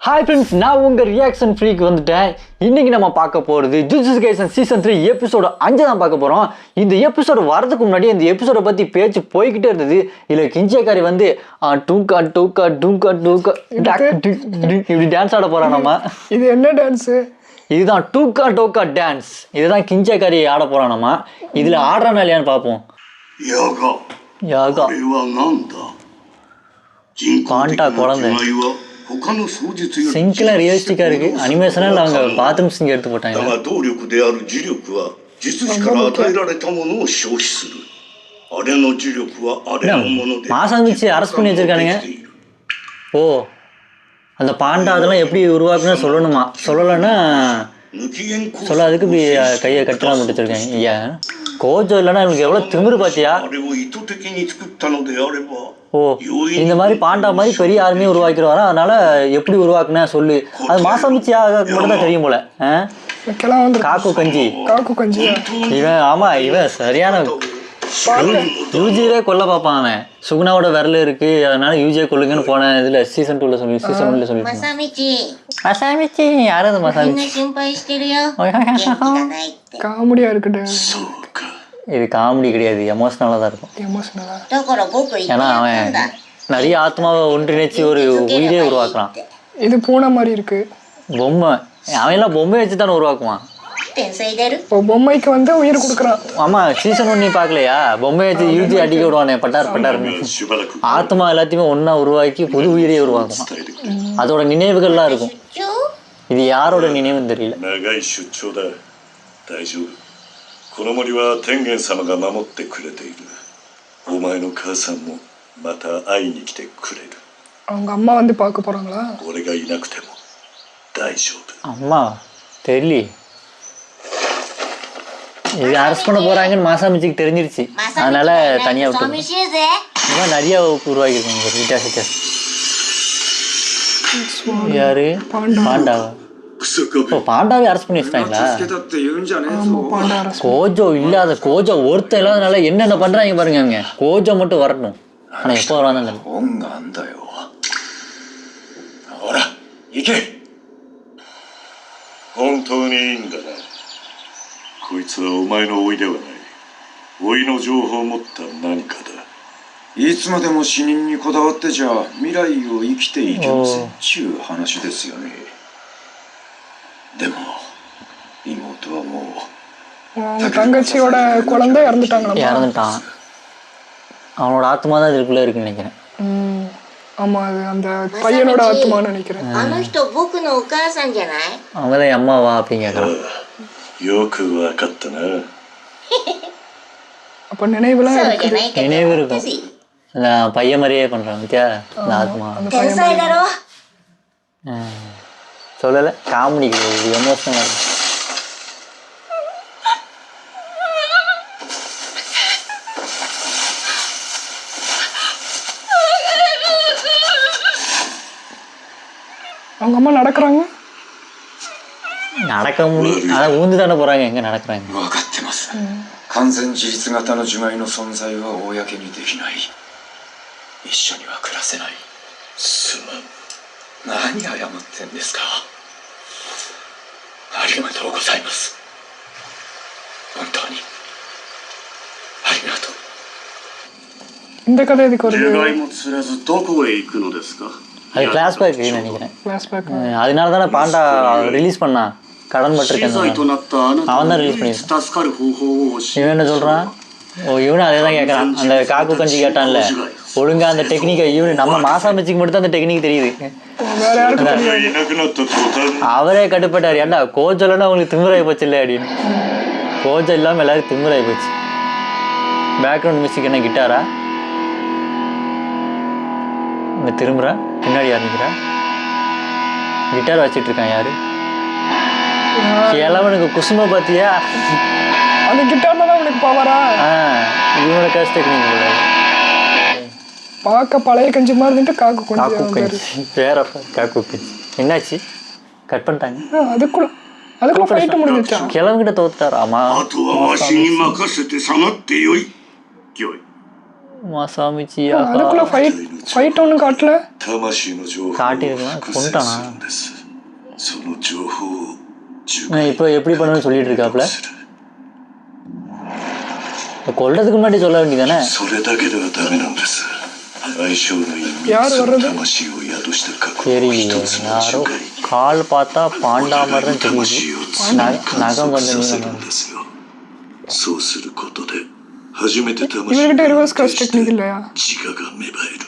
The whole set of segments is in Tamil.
Hi friends, நான் உங்க ரியாக்ஷன் ஃப்ரீக்கு வந்துட்டேன். இன்னைக்கு நம்ம பார்க்க போறது ஜுஜுட்சு கைசன் சீசன் 3 எபிசோட் 5 தான் பார்க்க போறோம். இந்த எபிசோட் வரதுக்கு முன்னாடி இந்த எபிசோட பத்தி பேச்சு போய்கிட்டே இருந்தது. இல்ல கிஞ்சேகாரி வந்து டூகா டூகா டூகா டூகா இப்படி டான்ஸ் ஆட போறோம். நம்ம இது என்ன டான்ஸ்? இதுதான் டூகா டோகா டான்ஸ். இதுதான் கிஞ்சேகாரி ஆட போறோம். நம்ம இதுல ஆடுறானா இல்லையான்னு பார்ப்போம். யாகா யாகா பாண்டா குழந்தை சிங்க்லாம் ரியலிஸ்டிக்காக இருக்குது. அனிமேஷனாக அவங்க பாத்ரூம் சிங்க் எடுத்து போட்டாங்க. மாசாமிச்சு அரெஸ்ட் பண்ணி வச்சிருக்கானுங்க. ஓ அந்த பாண்டா அதெல்லாம் எப்படி உருவாக்குன்னு சொல்லணுமா? சொல்லலைன்னா சொல்லாதுக்கு இப்படி கையை கட்டலாம் போட்டு வச்சிருக்காங்க. ஐயா கோஜோ இல்லைன்னா இவனுக்கு எவ்வளோ திமிரு பார்த்தியா? ஓ இந்த மாதிரி பாண்டா மாதிரி பெரிய ஆர்மியை உருவாக்கிடுவாரா? அதனால எப்படி உருவாக்குனா சொல்லு. அது மாசாமிச்சியாக மட்டும் தான் தெரியும் போல. காக்கு கஞ்சி இவன் ஆமா இவன் சரியான யூஜியே கொல்ல பார்ப்பான். அவன் சுகுணாவோட விரல் இருக்கு, அதனால யூஜியை கொல்லுங்கன்னு போன இதுல சீசன் 2ல சொல்லி சீசன் 1ல சொல்லி மசாமிச்சி யாராவது காமெடியா இருக்குடா. இது காமெடி கிடையாது, எமோஷனலாக தான் இருக்கும். ஏன்னா அவன் நிறைய ஆத்மாவை ஒன்றிணைச்சு ஒரு உயிரே உருவாக்குறான். இது பூனை மாதிரி இருக்கு. பொம்மை அவன் எல்லாம் பொம்மை வச்சு தானே உருவாக்குவான். பொம்மைக்கு வந்து உயிர் கொடுக்குறான். ஆமா சீசன் 1 நீ பார்க்கலையா? பொம்மை வச்சு யூஜி அடிக்க விடுவானே பட்டார் பட்டார்னு. ஆத்மா எல்லாத்தையுமே ஒன்னா உருவாக்கி புது உயிரே உருவாக்குவான். அதோட நினைவுகள்லாம் இருக்கும். இது யாரோட நினைவுன்னு தெரியல. この森は天元様が守ってくれている。お前の母さんもまた会いに来てくれる。அவங்க அம்மா வந்து பார்க்க போறாங்களா?俺がいなくても大丈夫。அம்மா தெரியல. இது அரெஸ்ட் பண்ண போறாங்கன்னு மாசாமிச்சிக்கு தெரிஞ்சிருச்சு. அதனால தனியா விட்டு இவன் நிறைய உருவாக்கிருக்காங்க. விட்டாசிட்டா யாரு? பாண்டாவா? பாண்டாவே அரெஸ்ட் பண்ணி வச்சிட்டாங்களா? கோஜோ இல்லாத கோஜோ ஒருத்தர் இல்லாதனால என்னென்ன பண்றாங்க பாருங்க. அவங்க கோஜோ மட்டும் வரணும். ஆனா எப்போ வராங்க? 本当にいいんだな。こいつはお前の甥ではない。甥の情報を持った何かだ。いつまでも死人にこだわってじゃ未来を生きていけませんちゅう話ですよね。でも妹はもうதங்கச்சியோட குழந்தை இறந்துட்டான். அவனோட ஆத்மா தான் இதுக்குள்ள இருக்குன்னு நினைக்கிறேன். ஆமா அது அந்த பையனோட ஆத்மான்னு நினைக்கிறேன். அவங்கதான் அம்மாவா அப்படின்னு கேட்கறான். யோக்கு வக்கத்தன அப்ப நினைவுலாம் நினைவு இருக்கும். அந்த பையன் மாதிரியே பண்றான் வித்தியா அந்த ஆத்மா. சொல்லலை காமெடி கிடையாது, எமோஷனலாக இருக்கும். அவங்க அம்மா நடக்கிறாங்க. நடக்க முடியும், அதான் ஊந்து தானே போறாங்க. எங்க நடக்கிறாங்க? 完全自立型の樹海の存在は公にできない。一緒には暮らせない。すまん。何謝ってんですか。ありがとうございます。本当にありがとう。இந்த கதை எதுக்கு வருது?樹海も釣らずどこへ行くのですか。அது கிளாஸ் பேக் நினைக்கிறேன். அதனால தானே பாண்டா ரிலீஸ் பண்ணான். கடன் பட்டிருக்கேன் அவன் தான் ரிலீஸ் பண்ணியிருக்கான். இவன் என்ன சொல்றான்? ஓ இவனும் அதே தான் கேட்கறான். அந்த காக்கு கஞ்சி கேட்டான்ல ஒழுங்கா அந்த டெக்னிக்கை இவனு நம்ம மாசாமிச்சிக்கு மட்டும் தான் அந்த டெக்னிக் தெரியுது. அவரே கட்டுப்பட்டார். ஏன்டா கோஜோலன்னா அவங்களுக்கு திமிராகி போச்சு இல்லை அப்படின்னு. கோஜோ இல்லாமல் எல்லாரும் திமிராகி போச்சு. பேக்ரவுண்ட் மியூசிக் என்ன கிட்டாரா? இந்த திரும்புறா பின்னாடி ஆரம்பிக்கிறா. கிட்டார் வச்சுட்டு இருக்கான் யாரு? கிழவனுக்கு குசும பாத்தியா? அந்த கிட்டார்ல தான் உனக்கு பவரா? இவனோட கேஸ் டெக்னிக் போல. பார்க்க பழைய கஞ்சி மாதிரி இருந்துட்டு காக்கு கஞ்சி வேற காக்கு கஞ்சி. என்னாச்சு? கட் பண்ணிட்டாங்க. அதுக்குள்ள ஃபைட் முடிஞ்சிச்சா? கிழவன்கிட்ட தோத்துட்டாரா? ஆமா மாசாமிச்சியா. அதுக்குள்ள ஃபைட் ஃபைட் ஒன்றும் காட்டல. 魂の情報を複製するんです。その情報を受解 இப்போ எப்படி பண்ணணும்னு சொல்லிட்டு இருக்காப்ல. கொல்றதுக்கு முன்னாடி சொல்ல வேண்டியதானே. それだけではダメなんです。相性のいい3つの魂を宿した過去を一つの受解に கால் பார்த்தா பாண்டா மாதிரி தான் தெரியுது. 魂をつなぎ நகம் 結 கொஞ்சம் びさせ நீளமா るんですよ。そうすることで初めて魂 இவர்கிட்ட が ரிவர்ஸ் 安定 கிராஸ் して டெக்னிக் இல்லையா? 自我が芽生える。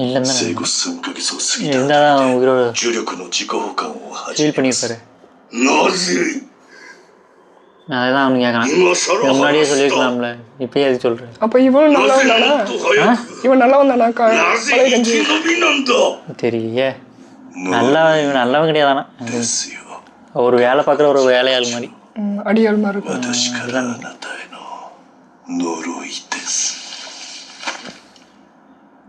இல்லைன்னு 生後3ヶ月を過ぎた இருந்தாலும் உயிரோட 呪力の自己保管を始 ஃபீல் めます。 பண்ணியிருப்பாரு. なぜ அதுதான் அவனு கேட்கறான். 今更 இதை முன்னாடியே 話した சொல்லியிருக்கலாம்ல, இப்பயே அது சொல்றேன். அப்போ இவனும் நல்லா なぜ வந்தானா? もっと早く இவன் நல்லா வந்தானா? な பழைய ぜ கஞ்சி. 生き延びなんだ தெரிய நல்லா இவன் நல்லவன் கிடையாதானா. ですよ。 ஒரு வேலை பார்க்குற ஒரு வேலையாள் மாதிரி. அடியாள் மாதிரி இருக்கும். 私からあなたへの呪いです。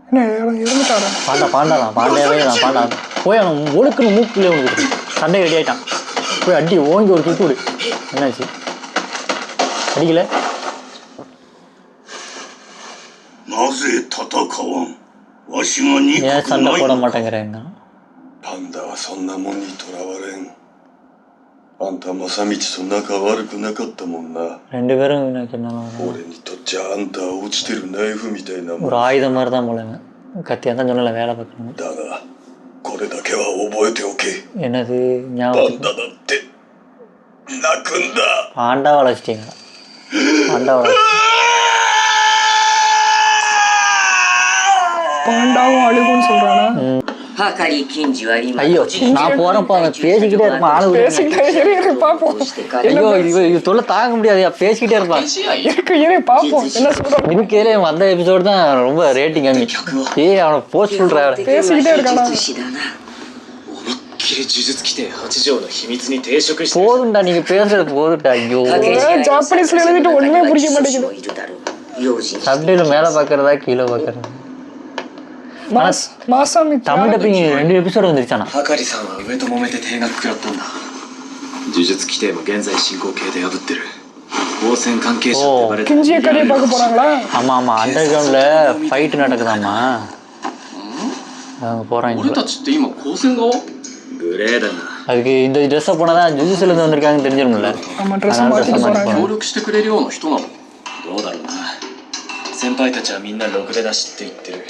என்ன இறந்துட்டாரா? பாண்டா பாண்டா தான் பாண்டாவே தான் பாண்டா. போய் அவன் ஒழுக்குன்னு மூக்குள்ளே ஒன்று சண்டை ரெடி ஆகிட்டான். போய் அடி ஓங்கி ஒரு கிட்டு விடு. என்னாச்சு அடிக்கல? なぜ戦わん。わしが憎 ஏன் く சண்டை ない போட のか。 மாட்டேங்கிறேங்க? パンダはそんなもんにとらわれん。あんた正道と仲悪くなかったもんな。 ரெண்டு பேரும் எனக்கு என்ன 俺にとっちゃあんたは落ちてるナイフみたいなもん。 ஒரு ஆயுதம் மாதிரி தான் போலங்க. கத்தியாக தான் சொல்லலை வேலை பார்க்கணும். だがこれだけは覚えておけ。 என்னது パ ஞாபகம்? ンダだって泣くんだ。 பாண்டா வளர்ச்சிட்டிங்களா? பாண்டா வளர்ச்சி பாண்டாவும் அழுகுன்னு சொல்றானா? はかり金次は今 ஐயோ நான் போகிறப்ப அவன் பேசிக்கிட்டே இருப்பான். ஆளு விடுங்க. பேசிக்கிட்டே இரு பாப்போம். ஐயோ இது தொல்லை தாங்க முடியாது. பேசிக்கிட்டே இருப்பான். இரு பாப்போம் என்ன சொல்றான். இதுக்கே அந்த எபிசோடு தான் ரொம்ப ரேட்டிங் கம்மி. ஏய் அவனை போஸ்ட் சொல்கிறாரு. பேசிக்கிட்டே இருக்கானா? 術師だな。思いっきり呪術規定8条の秘密に抵触してる。 போதும்டா நீங்க பேசுறது போதும்டா. ஐயோ ジャパニーズでஎழுதிட்டு ஒண்ணுமே புரிய மாட்டேங்குது. いるだろう。用心 சப்டைல மேலே பார்க்கறதா கீழே பார்க்கறதா? மாசாமி தமிழ் டப்பிங் 2 எபிசோடு வந்துருச்சானா? はかりさんは上と揉めて定額食らったんだ。呪術規定も現在進行形で破ってる。応戦関係者ってバレたら கிஞ்சிய கதையை பார்க்க போறாங்களா? ஆமா ஆமா அண்டர் கிரவுண்டில் ஃபைட் நடக்குதாமா. அவங்க போகிறாங்க. 俺たちって今高専側？グレーだな。 அதுக்கு இந்த ட்ரெஸ்ஸை போனால் தான் ஜுஜுஸ்லேருந்து வந்திருக்காங்கன்னு தெரிஞ்சிரும்ல. ஆமா ட்ரெஸ் அதனால மாத்திட்டு dress போறாங்க. 協力してくれるような人なの？どうだろうな。先輩たちはみんなろくでなしって言ってる。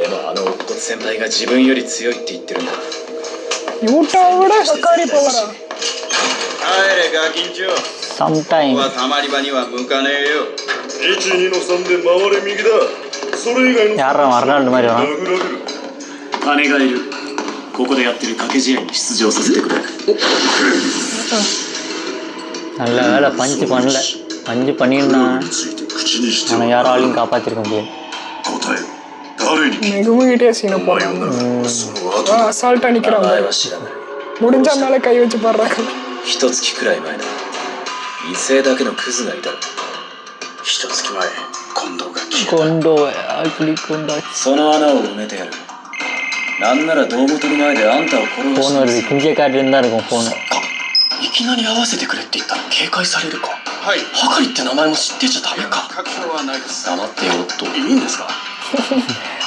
でもあの乙骨先輩が自分より強いって言ってるんだ。 யூட்டா விட ஹக்காரி பவரா? 帰れガキンチョ。 சம்டைம் はたまり場には向かねえよ。 1、2の3で回れ右だ。それ以外の யாரா மறுநாள் மாதிரி வரான். 殴られる。 金がいる。ここでやってる掛け試合に出場させてくれ。 நல்ல வேலை பஞ்சு பண்ணல. பஞ்சு பண்ணியிருந்தான் について口にしては ஆனால் யாராலையும் காப்பாற்றிருக்க முடியாது. 答えろ。誰に聞い மெகுமிகிட்டே சீனை たお前を போடுறாங்க. な。その後 அசால்ட்டா 名 நிக்கிறாங்க. 前は知らない。 முடிஞ்சா மேல கை வச்சு பாடுறாங்க. 一月くらい前だ。異性だけのクズがいたろ。一月前、近藤が消えた。 கொண்டோ ஆக்சுவலி கொண்டோ その穴を埋めてやる。なんなら胴元の前であんたを殺 ஃபோன் して வருது. கிஞ்சிய காட்டிருந்து தான் இருக்கும் ஃபோனு. いきなり会わせてくれって言ったら警戒されるか。はい。はかりって名前も知ってちゃダメか。確証はないです。黙ってよっと。いいんですか？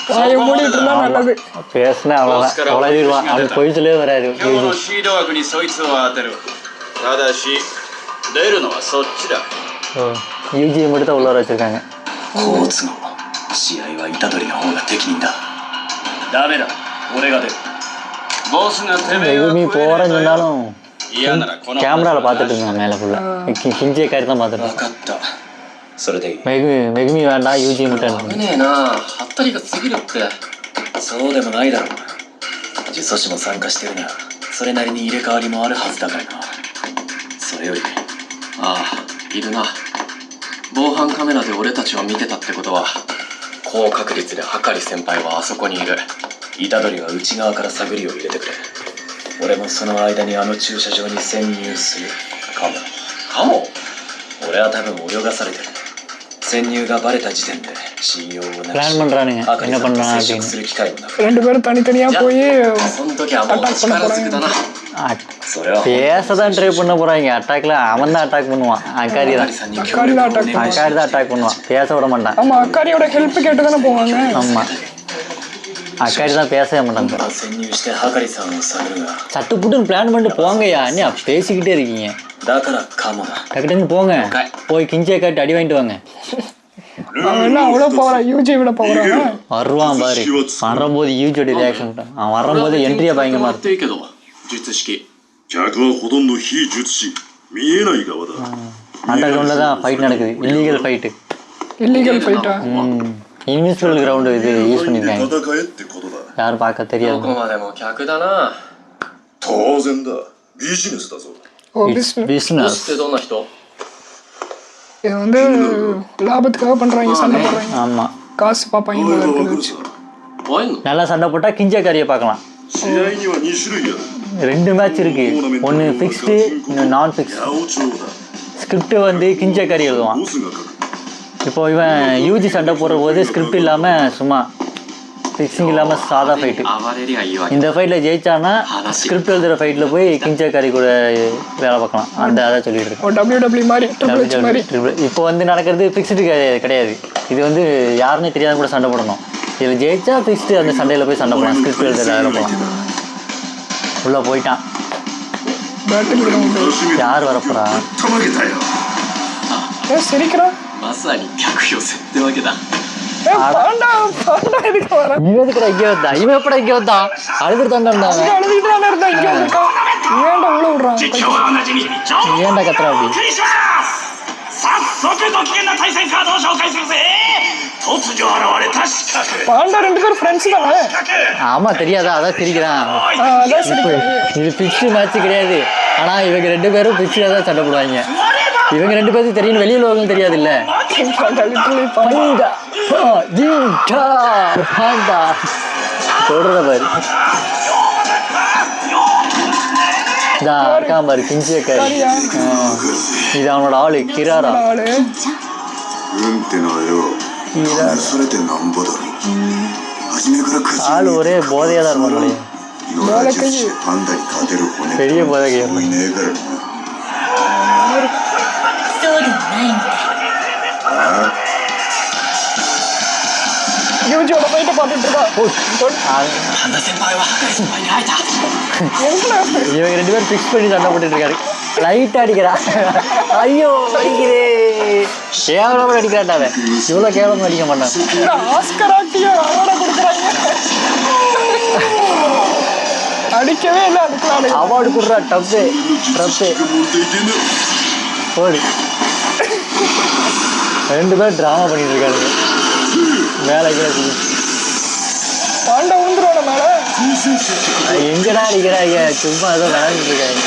வாயை மூடிட்டு இருந்தா நல்லது. பேசினா அவ்வளோதான் உலகிடுவான். அவனுக்கு பொய்ச்சலே வராது. 今日のシード枠にそいつを当てる。ただし出るのはそっちだ。 யூஜியை மட்டும் தான் உள்ளார வச்சிருக்காங்க. 好都合。試合は虎杖の方が適任だ。ダメだ。俺が出る。ボスがてめえを மெகுமி 超え போகிறேன்னு るとよ。 சொன்னாலும் 嫌ならこの கேமராவில் பார்த்துட்டு இருந்தான் மேலே ஃபுல்லாக. கிஞ்சிய காரி தான் பார்த்துட்டு 分かった。それでいい。 மெகுமி வேண்டாம் யூஜி மட்டும் 危ねえな。はったりが過ぎるって。そうでもないだろう。呪詛師も参加してるな。それなりに入れ替わりもあるはずだからな。それより、ああ、いるな。防犯カメラで俺たちを見てたってことは、高確率ではかり先輩はあそこにいる。虎杖は内側から探りを入れてくれ。俺もその間にあの駐車場に潜入するかも。かも。俺は多分泳がされてる。潜入がバレた時点で信用をなく பிளான் し、 பண்ணுறானுங்க あかり என்ன さんと பண்ணலாம் 接触 அப்படின்னு. する機会もなく。 ரெண்டு பேரும் தனித்தனியா போய் その時はもう力ずくだな。それは பேச தான் ட்ரை பண்ண போகிறாங்க. அட்டாக்ல அவன் தான் அட்டாக் பண்ணுவான். அக்காரி あか தான் りさんに協力をお願いし அக்காரி தான் அட்டாக் பண்ணுவான். பேச விட மாட்டான். ஆமா அக்காரியோட ஹெல்ப் கேட்டு தானே போவாங்க. ஆமாம் அக்காடி தான் பேசவே மாட்டாங்க. 潜入してはかりさんを探るが சட்டு புட்டுன்னு பிளான் பண்ணிட்டு போங்கய்யா, என்ன பேசிக்கிட்டே இருக்கீங்க? だからかもな டக்குன்னு போங்க, போய் கிஞ்சே காட்டி அடி வாங்கிட்டு வாங்க. அவன் என்ன அவ்வளோ பவரா யூஜி விட பவரா? வருவான் பாரு, வரும்போது யூஜோட ரியாக்ஷன் அவன் வரும்போது என்ட்ரியா பயங்கரமா っていいけど術式客はほとんど非術師見えない側だ அண்டர் கிரவுண்டில் தான் ஃபைட் நடக்குது, இல்லீகல் ஃபைட்டு. இல்லீகல் ஃபைட்டா? இன்விசிபிள் கிரவுண்டு இது யூஸ் பண்ணியிருக்காங்க, 戦えってことだ யாரும் பார்க்க ど தெரியாது. こまでも客だな。当然だビジネスだぞ ஓ பிஸ்னஸ். ボ பிஸ்னஸ் スってどんな人？ இது வந்து லாபத்துக்காக பண்றாங்க, சண்டை போடுறாங்க, ஆமாம். காசு பார்ப்பாங்க போல இருக்குது. 会えんの？ நல்லா சண்டை போட்டால் கிஞ்சக்காரியை பார்க்கலாம். 試合には2種類ある 2 மேட்ச் இருக்கு, ஒன்று ஃபிக்ஸ்டு, இன்னும் நான் ஃபிக்ஸ்டு. 八百長だ ஸ்கிரிப்ட் வந்து கிஞ்சக்காரி எழுதுவான். ボスが書く இப்போ இவன் யூஜி சண்டை போடுற போது ஸ்கிரிப்ட் இல்லாமல் சும்மா ஃபிக்ஸிங் இல்லாமல் சாதா ஃபைட்டு. 暴れりゃいいわけ。 இந்த ஃபைட்டில் ஜெயிச்சான்னா ஸ்கிரிப்ட் எழுதுகிற ஃபைட்டில் போய் கிஞ்சக்காரி கூட வேலை பார்க்கலாம். அதை சொல்லிட்டு இருக்கேன். ஓ WWE மாதிரி, ட்ரிபிள் ஹெச் மாதிரி. இப்போ வந்து நடக்கிறது ஃபிக்ஸ்டு கிடையாது, இது வந்து யாருன்னு தெரியாத கூட சண்டை போடணும். இதில் ஜெயிச்சா ஃபிக்ஸ்டு அந்த சண்டையில் போய் சண்டை போடலாம், ஸ்கிரிப்ட் எழுதுற வேலை போகலாம். உள்ளே போயிட்டான், பேட்டில் கிரவுண்டு. யார் வரப்போறா? たまげたよ ஏ சிரிக்கிறா? まさに客寄せってわけだ。 ஏ பாண்டா எதுக்கு வர? இவன் எதுக்குடா இங்கே வந்தா? இவன் எப்படா இங்கே வந்தான்? அழுதுட்டு தான் இருந்தான். இங்க அழுதுட்டு தானே இருந்தா, இங்க வந்துட்டான். ஏன்டா உள்ள விடுறான்? ஏன்டா கத்துறா அப்படி? 早速ご機嫌な対戦カードを紹介するぜ。突如現れた刺客 பாண்டா 2 பேரும் ஃப்ரெண்ட்ஸ் தானே? ஆமாம் தெரியாதா, அதான் சிரிக்கிறான். அதான் சிரிக்கிறாங்க. இது ஃபிக்ஸ்டு மேட்ச் கிடையாது, ஆனால் இவங்க 2 பேரும் ஃபிக்ஸ்டாக தான் சண்டை போடுவாங்க. இவங்க 2 பேருக்கு தெரியும், வெளியில் உலகம் தெரியாது இல்லை. பாண்டா லிட்டரலி பாண்டா. பாண்டா சொல்கிறத பாரு, இதா இருக்கான் பாரு கிஞ்சக்காரி. இது அவனோட ஆளு கிராரா. ஆளு うんってのはよそれてなんぼだろ初めから勝ち ஆள் ஒரே போதையாக தான் இருப்பான். 野良術師でパンダに勝てる骨 பெரிய போதைக்கு もいねえからな そうでもないみたい。 யூஜியோட ஃபைட்டை பார்த்துட்டு இருக்கா. パンダ先輩は博士先輩に会えた。 என்ன இவங்க 2 பேரும் ஃபிக்ஸ் பண்ணி சண்டை போட்டுட்டு இருக்காரு. லைட்டாக அடிக்கிறா. ஐயோ அடிக்கிறே, கேவலமாக அடிக்கிறான்டா அவன். இவ்வளோ கேவலமாக அடிக்க மாட்டான். இந்த ஆஸ்கர் ஆக்டியோ அவார்டை கொடுக்குறாங்க. அடிக்கவே இல்லை, அதுக்குலாம் அவார்டு கொடுறா. டப்பு டப்பு போடு. 2 பேரும் ட்ராமா பண்ணிட்டு இருக்காங்க. மேலே பாண்டா விழுந்துருவான மேலே. எங்கடா அடிக்கிறாங்க, சும்மா ஏதோ விளையாண்டுட்டு இருக்காங்க.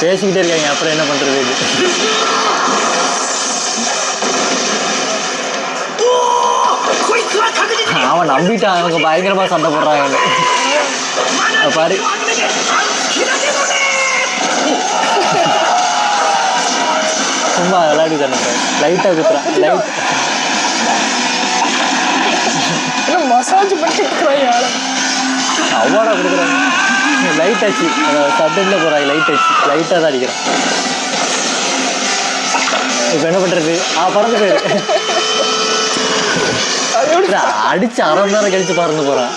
பேசிக்கிட்டே இருக்காங்க, அப்புறம் என்ன பண்றது? அவன் நம்பிட்டான், அவங்க பயங்கரமா சண்டை போடுறாங்க பாரு. சும்மா விளையாடி தானே லைட்டாக குத்துறான். லைட் மசாஜ் பண்ணி கொடுக்குறாங்க. அவ்வாடா கொடுக்குறாங்க. லைட் ஆச்சு, சட்டனில் போகிறாங்க. லைட் ஆச்சு, லைட்டாக தான் அடிக்கிறான். இப்போ என்ன பண்ணுறது? பறந்து போயிரு. அடிச்சு 1/2 மணி நேரம் கழிச்சு பறந்து போகிறான்.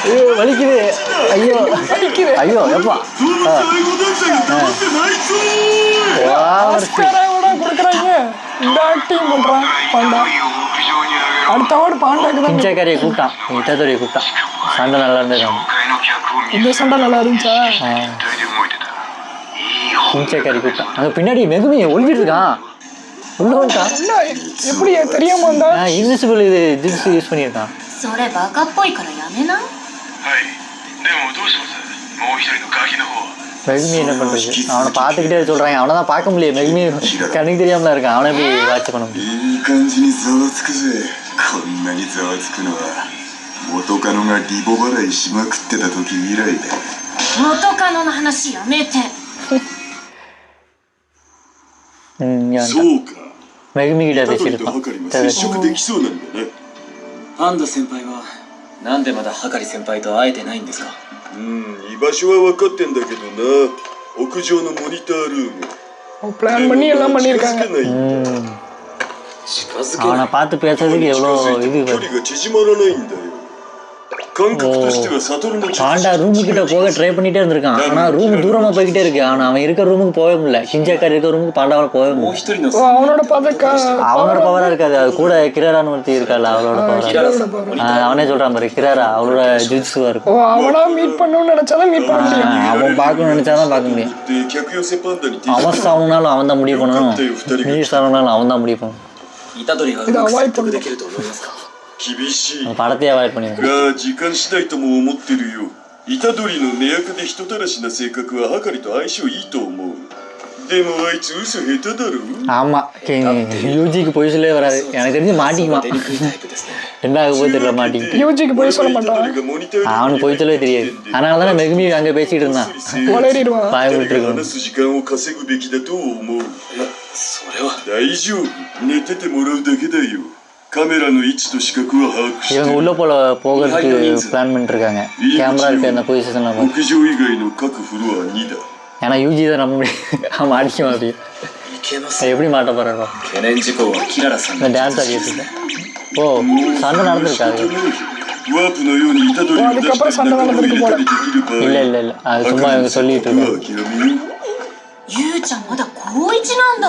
ஐயோ வலிக்குது, ஐயோ ஐயோ எப்பா. கொடுக்குறாங்க. இந்த ஆக்டிங் பண்ணுறான் பாண்டா. அடுத்த வார்டு பாண்டாக்கு தான். கிஞ்சக்காரியை கூப்பிட்டான், இட்டத்தோரியை கூப்பிட்டான். சண்டை நல்லா இருந்துருக்காங்க. இந்த சண்டை நல்லா இருந்துச்சா? கிஞ்சக்காரி கூப்பிட்டான். அங்கே பின்னாடி மெகுமி ஒழிஞ்சிட்டு இருக்கான். உள்ள வந்துட்டான். என்ன எப்படி தெரியாம வந்தா? இன்விசிபிள் இது ஜிப்ஸ் யூஸ் பண்ணியிருக்கான். それバカっぽいからやめな。はいでもどうしますもう一人のガキの方は மெகுமி என்ன பண்ணுறது? அவனை பார்த்துக்கிட்டே சொல்கிறாங்க. அவனை தான் பார்க்க முடியல, மெகுமி கண்ணுக்கு தெரியாமல இருக்கான். அவனை போய் வாட்ச் பண்ண முடியும்.いい感じにざわつくぜこんなにざわつくのは元カノがリボ払いしまくってた時以来だ元カノの話やめて。そうか மெகுமி கிட்ட タトリ பேசிட்டு と இருப்பான். ハカリも接触できそうなんだねパンダ先輩はなんでまだハカリ先輩と会えてないんですか？居場所は分かってんだけどな屋上のモニタールーム பிளான் பண்ணி எல்லாம் பண்ணியிருக்காங்க. 近づけ அவனை பார்த்து பேசுறதுக்கு எவ்வளோ இது 距離が縮まらないんだよ。感覚としては悟の術 பாண்டா ரூமு கிட்ட போக ட்ரை பண்ணிட்டே இருந்திருக்கான். ஆனா ரூம் தூரமா போய்கிட்டே இருக்கு. ஆனா அவன் இருக்க ரூமுக்கு போகவே முடியல. கிஞ்சாக்காரி இருக்க ரூமுக்கு பாண்டாவால போகவே もう முடியல. 一人の அவனோட பதக்க அவனோட பவரா இருக்காது, அது கூட கிராரான்னு ஒருத்தி இருக்காள், அவளோட பவரா. அவனே சொல்றான் பாரு, கிராரா அவளோட ஜுட்ஸுவா இருக்கும். அவனா மீட் பண்ணணும்னு நினைச்சாலும் மீட் பண்ண முடியும். அவன் பார்க்கணும்னு நினைச்சாதான் பார்க்க முடியும். で客寄せパンダに அவன் சாவணும்னாலும் அவன் தான் முடிவு பண்ணணும், நீ சாவணும்னாலும் அவன் தான் முடிவு பண்ணணும். 虎杖がうまく説得できると思いますか？ 厳しい அந்த படத்தையே அவாய்ட் பண்ணிடுறேன். が時間次第とも思ってるよ。虎杖の根役で人たらしな性格ははかりと相性いいと思う。でもあいつ嘘下手だろ。 ஆமா யூஜிக்கு பொய் சொல்லவே வராது. எனக்கு தெரிஞ்சு மாட்டிக்குவான். 出にくいタイプですね。 என்ன ஆக போய் தெரியல, மாட்டிக்கிட்டு. யூஜிக்கு போய் சொல்ல மாட்டான். がモニター அவனுக்கு பொய் சொல்லவே தெரியாது. அதனால தானே மெகுமி அங்கே பேசிட்டு இருந்தான். வளரிடுவான். バイブル が話す時間を稼ぐべきだと思う。それは大丈夫。寝ててもらうだけだよ。カメラの位置と視覚は把握して இவங்க உள்ள போகிறதுக்கு பிளான் பண்ணிட்டு இருக்காங்க. கேமரா இருக்க அந்த பொசிஷன்ல 屋上以外の各フロア2だ。 ஏன்னா யூஜி தான் நம்ப முடியும். அவன் அடிக்கும் அப்படி いけます。 எப்படி மாட்ட போறாரோ. 懸念事項はキララさん இந்த の டான்ஸ் ஆடிட்டு ஓ சண்டை நடந்திருக்காது. ワープのように虎杖を出して仲間を入れたりできる場合 இல்ல இல்ல இல்ல அது சும்மா இவங்க சொல்லிட்டு は இருக்காங்க. 諦めよう。 ゆうちゃんまだ高一なんだ。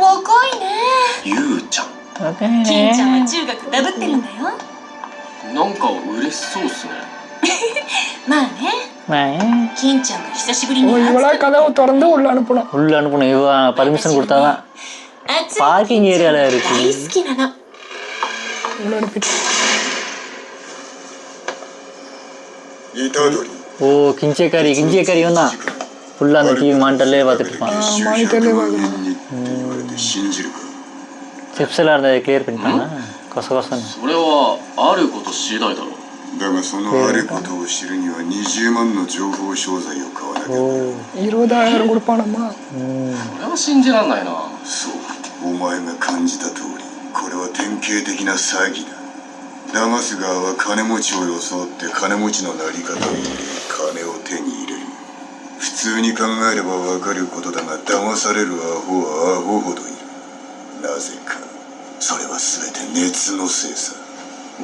若いね。 ゆうちゃん。 金ちゃんは中学ダブってるんだよ。 なんか嬉しそうっすね。 まあね。 நான் 金ちゃんが久しぶりに会 இவளா கதவை திறந்து உள்ள அனுப்பணும். உள்ள அனுப்பணும். இவன் பர்மிஷன் கொடுத்தாதான். 熱い பார்க்கிங் ஏரியால இருக்கு. 大好きなの。 உள்ள அனுப்பிட்டு. 虎杖 ஓ கிஞ்சியக்காரி இவன் தான். ஃபுல்லாக அந்த டிவி மானிட்டர்லேயே பார்த்துட்டு இருப்பான். மானிட்டர்லேயே பார்க்கணும். 言われて信じるか。 சிப்ஸ் எல்லாம் இருந்ததை கிளியர் பண்ணிட்டாங்க. கொச கொசன்னு それはあること次第だろう。 だがそのあることを知るには20万の情報商材を買わなきゃならない。 20,000 கொடுப்பானம்மா. それは信じらんないな。 そう、お前が感じた通り、これは典型的な詐欺だ。騙す側は金持ちを装って金持ちのなり方を入れ、金を手に入れる。普通に考えればわかることだが、騙されるアホはアホほどいる。なぜか、それは全て熱のせいさ。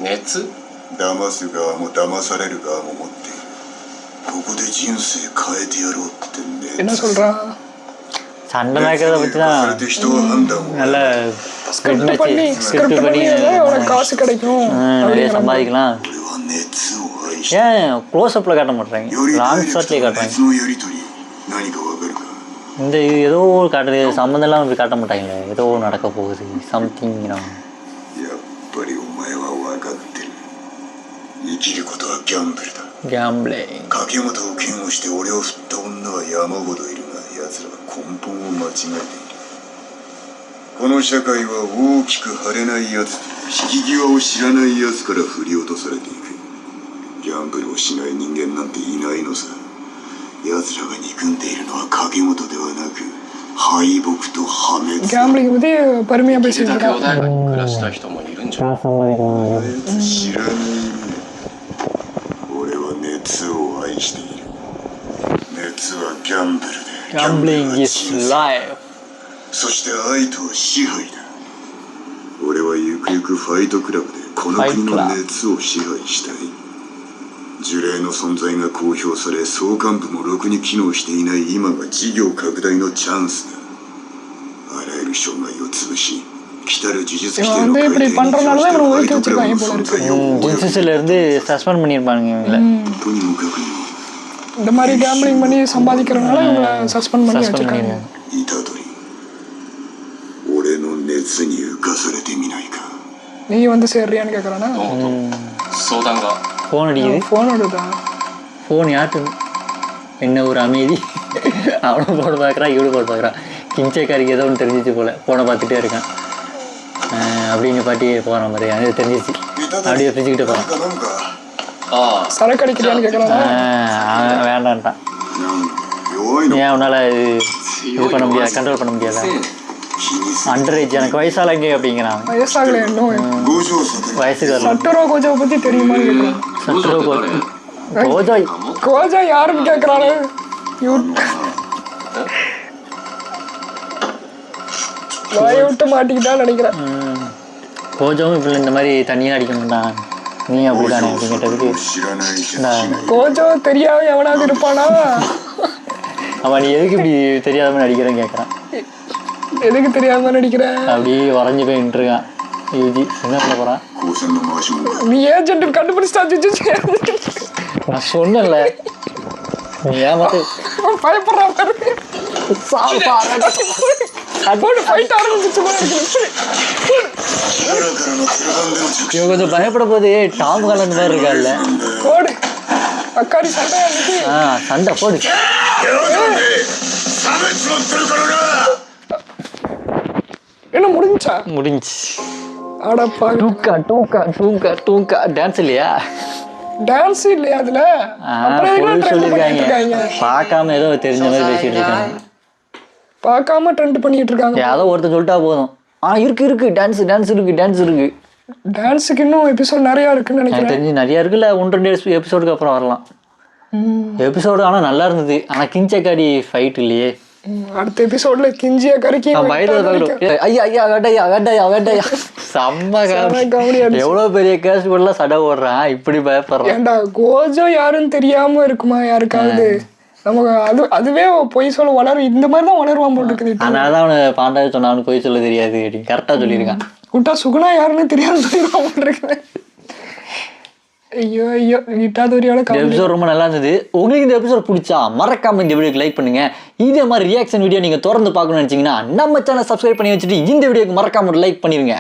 熱？ 騙す側も騙される側も持っている。ここで人生変えてやろうって என்ன 熱。 சொல்றான்? சண்டை நடக்கிறத பற்றி さ தான் れて人は判断を நல்ல ஸ்கிரிப்ட் பண்ணி உனக்கு காசு கிடைக்கும். நிறைய சம்பாதிக்கலாம். 俺は熱を愛して ஏன் க்ளோஸ்அப்பில் காட்ட மாட்டேறாங்க, よりダイ லாங் レクト ஷாட்லேயே な காட்டுறாங்க. 熱のやり取り、何かわかるか。 இந்த இது ஏதோ ஒரு காட்டுறது சம்மந்தம் இல்லாமல் இப்படி காட்ட மாட்டாங்களே. ஏதோ நடக்க போகுது சம்திங். やっぱりお前は分かってる。生きることはギャンブルだ。 கேம்ப்ளே 掛本を嫌悪して俺を振った女は山ほどいるが、奴らは根本を間違えている。この社会は大きく腫れない奴と引き際を知らない奴から振り落とされていく。ギャンブルをしない人間なんていないのさ。奴らが憎んでいるのは掛本ではなく敗北と破滅だ。 கேம்பிளிங் பத்தி பெருமையா 池 பேசிட்டு 田兄 இருக்கான். 弟に暮らした人もいるんじゃん。 知らないね。俺は熱を愛している。熱はギャンブルで、 கேம்பிளிங் は இஸ் 人生。 லைஃப். そして愛とは支配だ。俺はゆくゆくファイトクラブでこの国の熱を支配したい。呪霊の存在が公表され、総監部もろくに機能していない今が事業拡大のチャンスだ。あらゆる障害を潰し、来たる呪術規定の改定に調してファイトクラブの存在を公 ஜின்சிஸ்லேருந்து சஸ்பெண்ட் பண்ணியிருப்பாங்க இவங்கள. とにもかくにも இந்த மாதிரி கேம்பிளிங் பண்ணி சம்பாதிக்கிறதுனால இவங்களை சஸ்பெண்ட் பண்ணி சஸ்பெண்ட் வச்சிருக்காங்க. பண்ணிடுவாங்க. 虎杖、俺の熱に浮かされてみないか。 நீ வந்து சேர்றியான்னு கேட்கறானா? どうも相談が。 ஃபோன் அடிக்குது. ஃபோன் எடுத்தா. Phone yard? என்ன ஒரு அமைதி. அவனும் போட பார்க்குறான், இவனு போட பார்க்குறான். கிஞ்சக்காரிக்கு ஏதோ ஒன்று தெரிஞ்சிச்சு போல், ஃபோனை பார்த்துட்டே இருக்கான். அப்படின்னு பாட்டி போகிற மாதிரி அது தெரிஞ்சிச்சு. அப்படியே பிரிச்சுக்கிட்டு போகிறான். なんか ああ、 சரக்கு அடிக்கிறியான்னு கேட்கறானா? வேண்டான்ட்டான். 弱いの ஏன் உன்னால் இது பண்ண முடியாது, கண்ட்ரோல் பண்ண முடியாதா? 気にす அண்டர் ஏஜ், எனக்கு வயசாலங்க அப்படிங்கிறான். வயசாகல இன்னும். 五条悟 வயசுக்கு வரல. சட்டரோ கோஜாவை பத்தி தெரியுமான்னு கேட்கறான். 五条って誰？ கோஜாய் கோஜா யாருன்னு கேட்கறாரு? வாயை விட்டு மாட்டிக்கிட்டான்னு நினைக்கிறேன். கோஜோவும் இப்படி இந்த மாதிரி தனியாக அடிக்க மாட்டான். நீ அப்படிதானே அப்படின்னு கேட்டதுக்கு கோஜோ தெரியாம எவனாவது இருப்பானா? அவன் நீ எதுக்கு இப்படி தெரியாத மாதிரி நடிக்கிறேன்னு கேட்குறான். எதுக்கு தெரியாம நடிக்கிறேன்? அப்படியே வரைஞ்சி போய் நின்றுருக்கான். யூஜி என்ன பண்ண போகிறான்? நீ ஏஜென்ட் கண்டுபிடிச்சிட்டா? நான் சொன்னேன்ல நீ ஏமாத்து பயப்படுறான் இவன் கொஞ்சம் பயப்பட போது டாம் காலன் மாதிரி இருக்கான்ல. போடு அக்காரி சண்டை. சண்டை போடு. என்ன முடிஞ்சா? முடிஞ்சு. அடப்பா டூக்கா டூக்கா டூக்கா டூக்கா டான்ஸ் இல்லையா? டான்ஸ் இல்லையா அதுல? சொல்லிருக்காங்க. பார்க்காம ஏதோ தெரிஞ்ச மாதிரி பேசிட்டு இருக்காங்க. பார்க்காம ட்ரெண்ட் பண்ணிட்டு இருக்காங்க. ஏதோ ஒருத்தர் சொல்லிட்டா போதும். இருக்கு இருக்கு டான்ஸ் இருக்கு டான்ஸ் இருக்கு. டான்ஸுக்கு இன்னும் எபிசோட் நிறைய இருக்குன்னு நினைக்கிறேன். தெரிஞ்சு நிறைய இருக்குல்ல. 1-2 எபிசோடுக்கு அப்புறம் வரலாம் எபிசோடு. ஆனால் நல்லா இருந்தது. ஆனால் கிஞ்சக்காடி ஃபைட் இல்லையே. அடுத்த எபிசோட்ல கிஞ்சியா கறிக்கி ஐயா ஐயா வேட்டையா வேட்டையா வேட்டையா செம்ம காமெடி. எவ்வளோ பெரிய கேஸ் போடலாம் சடை ஓடுறான். இப்படி பயப்படுறான். ஏண்டா கோஜோ யாருன்னு தெரியாம இருக்குமா யாருக்காவது? நமக்கு அதுவே பொய் சொல்ல வளரும். இந்த மாதிரி தான் வளருவான் போட்டுருக்குது. அதனால தான் அவனை பாண்டாவே சொன்ன அவனுக்கு பொய் சொல்ல தெரியாது அப்படின்னு கரெக்டாக சொல்லியிருக்கான். விட்டா சுகுணா யாருன்னு தெரியாது சொல்லிடுவான் போட்டுருக்குது. ஐயோ ஐயோ வீட்டாதோரியோட எபிசோட் ரொம்ப நல்லா இருந்தது. உங்களுக்கு இந்த எபிசோட் பிடிச்சா மறக்காம இந்த வீடியோக்கு லைக் பண்ணுங்க. இதே மாதிரி ரியாக்ஷன் வீடியோ நீங்க தொடர்ந்து பார்க்கணும்னு நினைச்சீங்கன்னா நம்ம சேனல் சப்ஸ்கிரைப் பண்ணி வச்சுட்டு இந்த வீடியோக்கு மறக்காம லைக் பண்ணிருங்க.